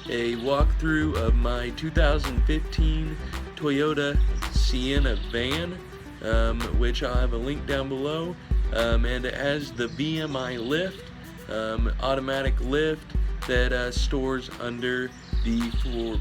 a walkthrough of my 2015 Toyota Sienna van, which I'll have a link down below, and it has the VMi lift, automatic lift that stores under the floorboard.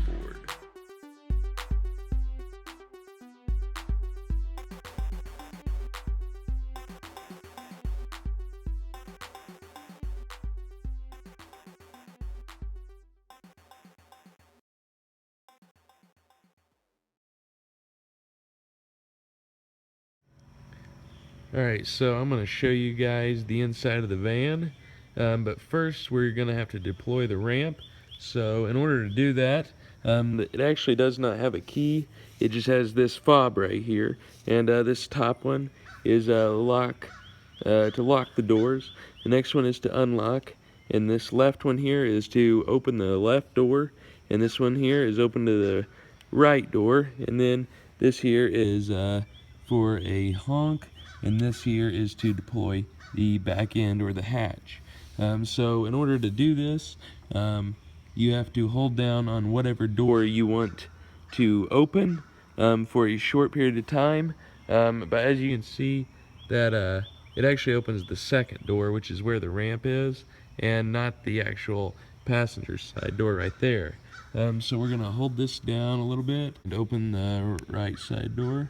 Alright, so I'm going to show you guys the inside of the van, but first we're going to have to deploy the ramp. So in order to do that, it actually does not have a key, it just has this fob right here, and this top one is to lock the doors. The next one is to unlock, and this left one here is to open the left door, and this one here is open to the right door, and then this here is for a honk, and this here is to deploy the back end or the hatch. So in order to do this, you have to hold down on whatever door you want to open for a short period of time, but as you can see that it actually opens the second door, which is where the ramp is, and not the actual passenger side door right there. So we're gonna hold this down a little bit and open the right side door.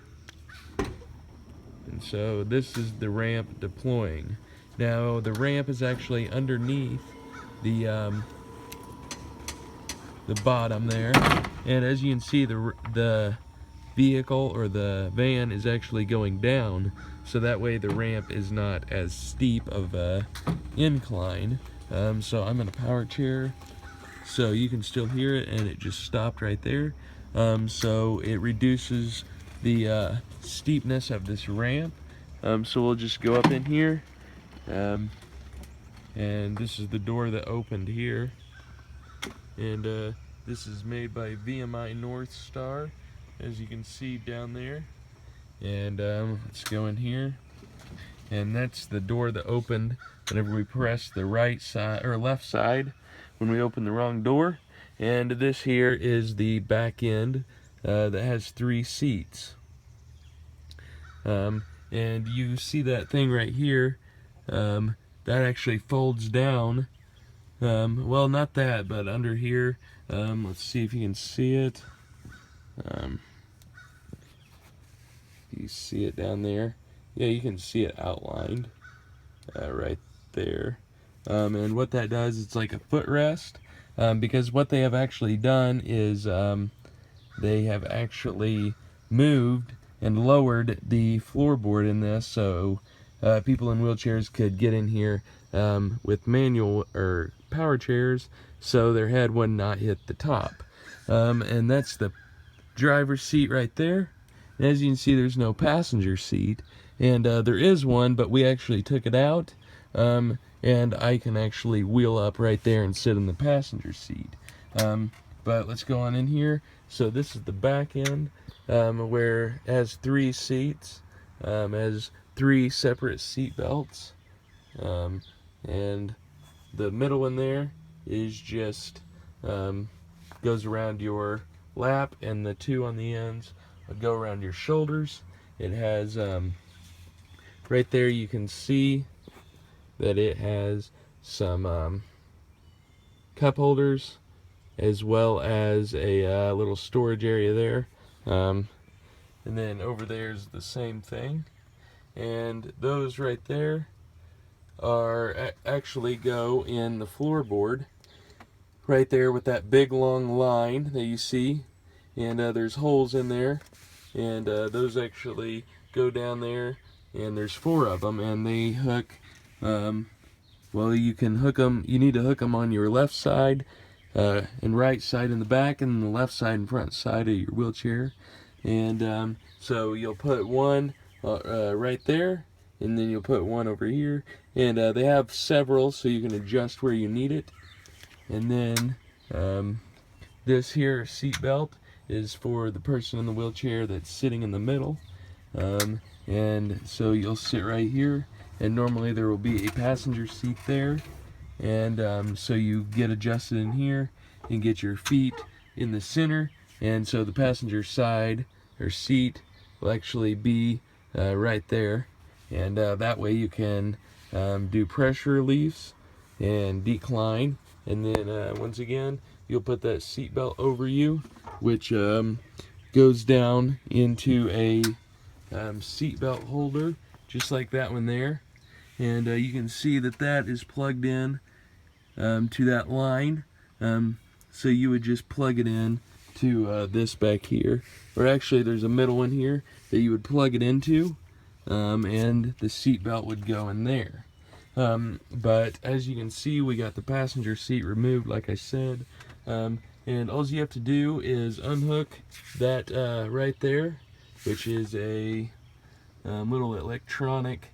And so this is the ramp deploying. Now the ramp is actually underneath the bottom there, and as you can see, the vehicle or the van is actually going down, so that way the ramp is not as steep of a incline. So I'm in a power chair, so you can still hear it, and it just stopped right there. So it reduces the steepness of this ramp. So we'll just go up in here, and this is the door that opened here, and this is made by VMi NorthStar, as you can see down there. And let's go in here, and that's the door that opened whenever we press the right side or left side when we open the wrong door. And this here is the back end that has 3 seats. And you see that thing right here, that actually folds down. Well, not that, but under here. Let's see if you can see it. You see it down there? Yeah, you can see it outlined right there. And what that does, it's like a footrest, because what they have actually done is they have actually moved and lowered the floorboard in this, so people in wheelchairs could get in here with manual or power chairs, so their head would not hit the top. And that's the driver's seat right there. And as you can see, there's no passenger seat, and there is one, but we actually took it out, and I can actually wheel up right there and sit in the passenger seat. But let's go on in here. So this is the back end, where it has 3 seats, has 3 separate seat belts, and the middle one there is just goes around your lap, and the 2 on the ends go around your shoulders. It has right there, you can see that it has some cup holders, as well as a little storage area there, and then over there is the same thing. And those right there are actually go in the floorboard right there with that big long line that you see, and there's holes in there, and those actually go down there, and there's 4 of them, and they hook, well, you can hook them, you need to hook them on your left side and right side in the back, and the left side and front side of your wheelchair. And so you'll put one right there, and then you'll put one over here, and they have several, so you can adjust where you need it. And then this here seat belt is for the person in the wheelchair that's sitting in the middle, and so you'll sit right here, and normally there will be a passenger seat there, and so you get adjusted in here, and get your feet in the center, and so the passenger side or seat will actually be right there, and that way you can do pressure reliefs and decline. And then once again, you'll put that seat belt over you, which goes down into a seat belt holder, just like that one there. And you can see that that is plugged in to that line. So you would just plug it in to this back here, or actually there's a middle one here that you would plug it into, and the seat belt would go in there. But as you can see, we got the passenger seat removed, like I said, and all you have to do is unhook that right there, which is a little electronic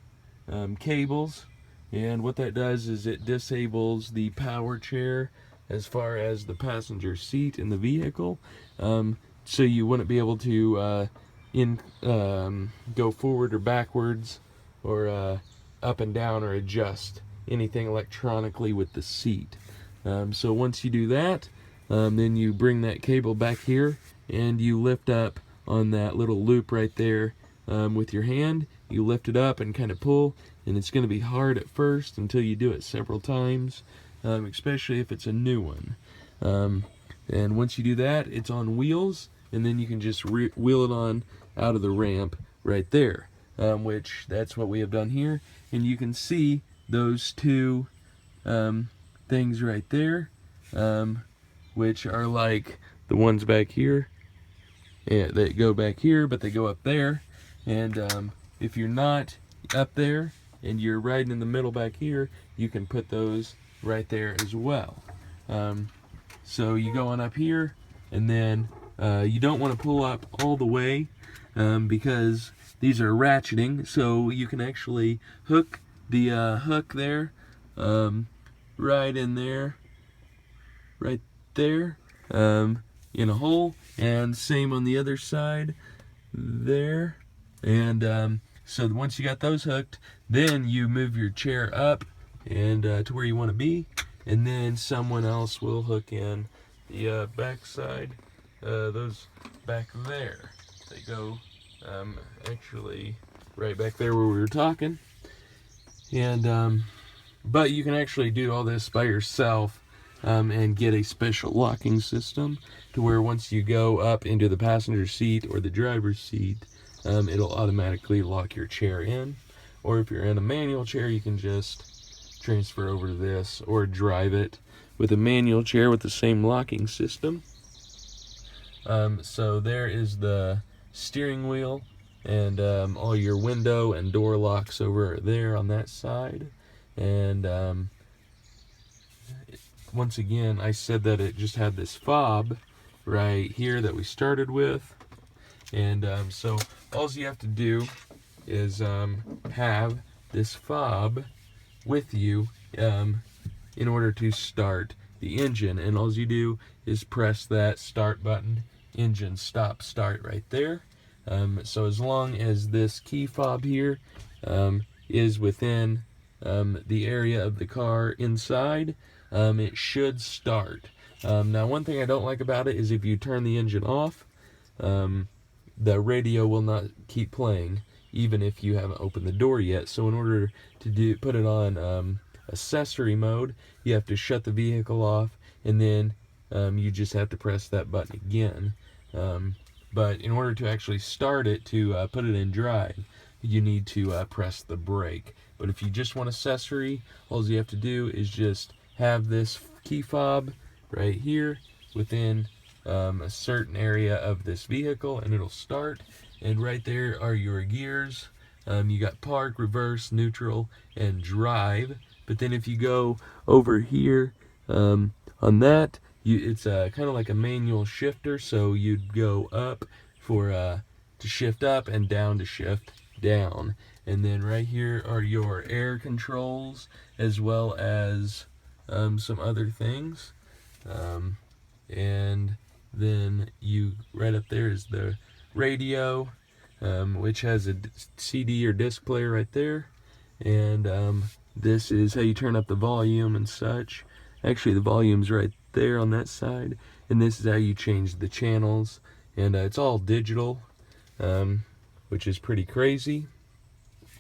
cables, and what that does is it disables the power chair as far as the passenger seat in the vehicle, so you wouldn't be able to go forward or backwards, or up and down, or adjust anything electronically with the seat. So once you do that, then you bring that cable back here and you lift up on that little loop right there with your hand. You lift it up and kind of pull, and it's going to be hard at first until you do it several times, especially if it's a new one. And once you do that, it's on wheels, and then you can just wheel it on out of the ramp right there, which that's what we have done here. And you can see those two things right there, which are like the ones back here. Yeah, they go back here, but they go up there. And if you're not up there and you're right in the middle back here, you can put those right there as well. So you go on up here, and then you don't want to pull up all the way because these are ratcheting, so you can actually hook the hook there, right in there, right there, in a hole, and same on the other side there. And so once you got those hooked, then you move your chair up and to where you want to be, and then someone else will hook in the back side, those back there. They go actually right back there where we were talking. And but you can actually do all this by yourself, and get a special locking system to where once you go up into the passenger seat or the driver's seat, it'll automatically lock your chair in. Or if you're in a manual chair, you can just transfer over to this, or drive it with a manual chair with the same locking system. So there is the steering wheel, and all your window and door locks over there on that side. And once again, I said that it just had this fob right here that we started with. And so all you have to do is have this fob with you in order to start the engine. And all you do is press that start button, engine stop start right there. So as long as this key fob here is within the area of the car inside, it should start. Now, one thing I don't like about it is if you turn the engine off, the radio will not keep playing, even if you haven't opened the door yet. So in order to put it on accessory mode, you have to shut the vehicle off, and then you just have to press that button again. But in order to actually start it, to put it in drive, you need to press the brake. But if you just want accessory, all you have to do is just have this key fob right here within a certain area of this vehicle, and it'll start. And right there are your gears. You got park, reverse, neutral, and drive. But then if you go over here on that, it's kind of like a manual shifter, so you'd go up for to shift up, and down to shift down. And then right here are your air controls, as well as some other things. And then right up there is the radio, which has a CD or disc player right there. And this is how you turn up the volume and such. Actually, the volume's right there on that side, and this is how you change the channels, and it's all digital, which is pretty crazy.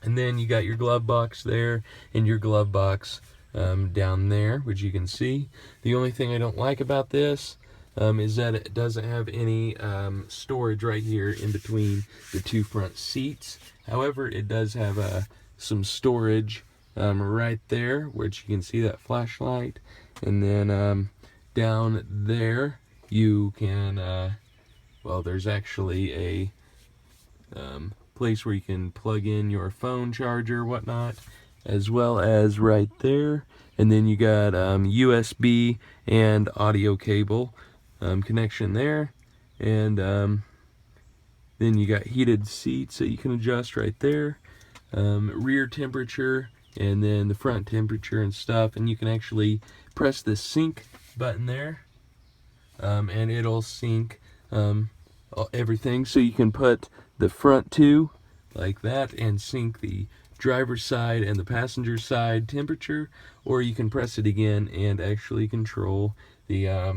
And then you got your glove box there, and your glove box down there, which you can see. The only thing I don't like about this is that it doesn't have any storage right here in between the two front seats. However, it does have some storage right there, which you can see that flashlight. And then down there, you can, well, there's actually a place where you can plug in your phone charger, whatnot, as well as right there. And then you got USB and audio cable connection there, and then you got heated seats that you can adjust right there, rear temperature, and then the front temperature and stuff. And you can actually press the sync button there, and it'll sync everything. So you can put the front two like that and sync the driver's side and the passenger side temperature, or you can press it again and actually control the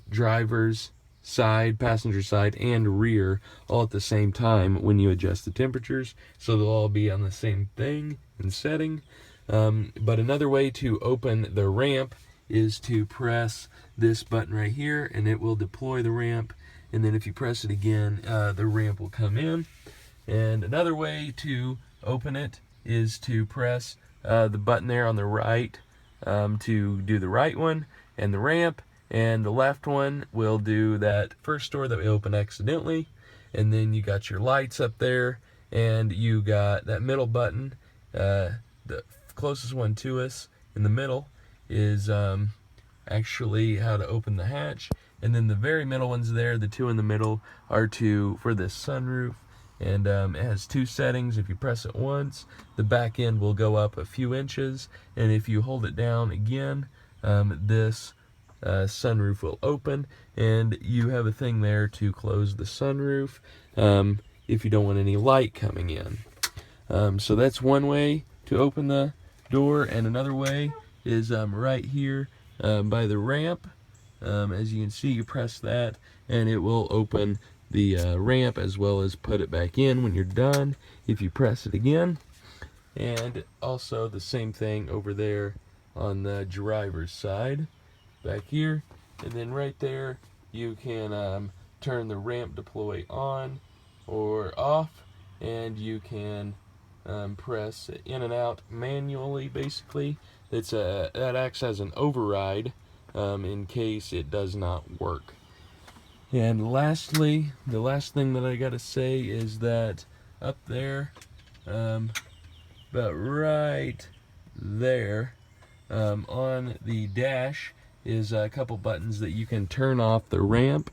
driver's side, passenger side, and rear all at the same time when you adjust the temperatures, so they'll all be on the same thing and setting. But another way to open the ramp is to press this button right here, and it will deploy the ramp. And then if you press it again, the ramp will come in. And another way to open it is to press the button there on the right to do the right one and the ramp, and the left one will do that first door that we opened accidentally. And then you got your lights up there, and you got that middle button. The closest one to us in the middle is actually how to open the hatch. And then the very middle ones there, the two in the middle, are for this sunroof. And it has two settings. If you press it once, the back end will go up a few inches. And if you hold it down again, this sunroof will open. And you have a thing there to close the sunroof if you don't want any light coming in. So that's one way to open the door. And another way is right here by the ramp. As you can see, you press that and it will open the ramp, as well as put it back in when you're done if you press it again. And also the same thing over there on the driver's side back here. And then right there you can turn the ramp deploy on or off, and you can press in and out manually. Basically, that acts as an override in case it does not work. And lastly, the last thing that I gotta say is that up there, about right there, on the dash is a couple buttons that you can turn off the ramp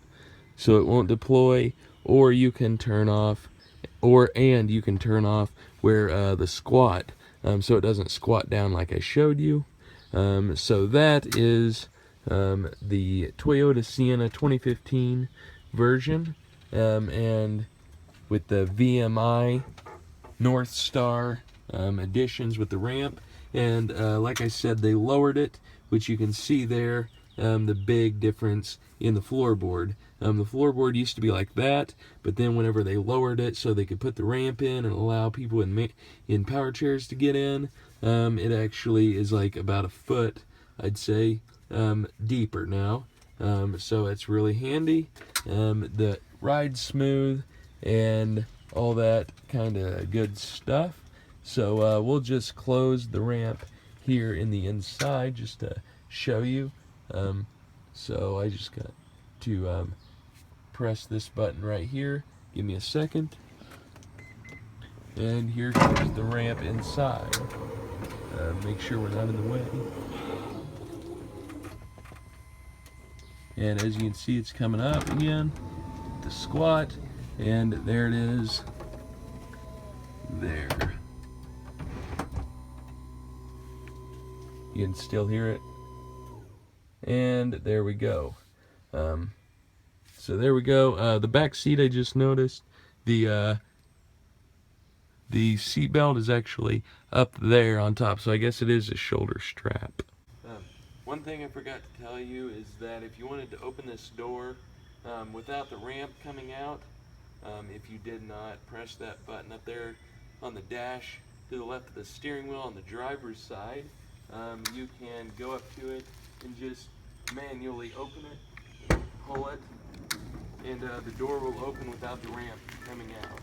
so it won't deploy, or you can turn off, and you can turn off where the squat, so it doesn't squat down like I showed you. So that is the Toyota Sienna 2015 version, and with the VMi NorthStar additions with the ramp. And like I said, they lowered it, which you can see there, the big difference in the floorboard. The floorboard used to be like that, but then whenever they lowered it so they could put the ramp in and allow people in power chairs to get in, it actually is like about a foot, I'd say, deeper now. So it's really handy. The ride's smooth and all that kind of good stuff. So we'll just close the ramp here in the inside just to show you. So I just got to press this button right here. Give me a second. And here comes the ramp inside. Make sure we're not in the way. And as you can see, it's coming up again, the squat, and there it is, there. You can still hear it. And there we go. So there we go. The back seat, I just noticed, the seat belt is actually up there on top, so I guess it is a shoulder strap. One thing I forgot to tell you is that if you wanted to open this door without the ramp coming out, if you did not press that button up there on the dash to the left of the steering wheel on the driver's side, you can go up to it and just manually open it, pull it, and the door will open without the ramp coming out.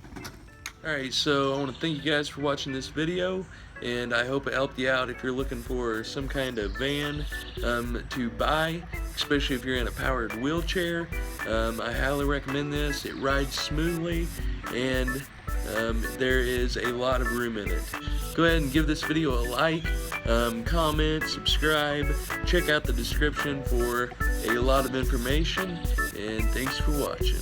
Alright, so I want to thank you guys for watching this video, and I hope it helped you out if you're looking for some kind of van to buy, especially if you're in a powered wheelchair. I highly recommend this. It rides smoothly, and there is a lot of room in it. Go ahead and give this video a like, comment, subscribe, check out the description for a lot of information, and thanks for watching.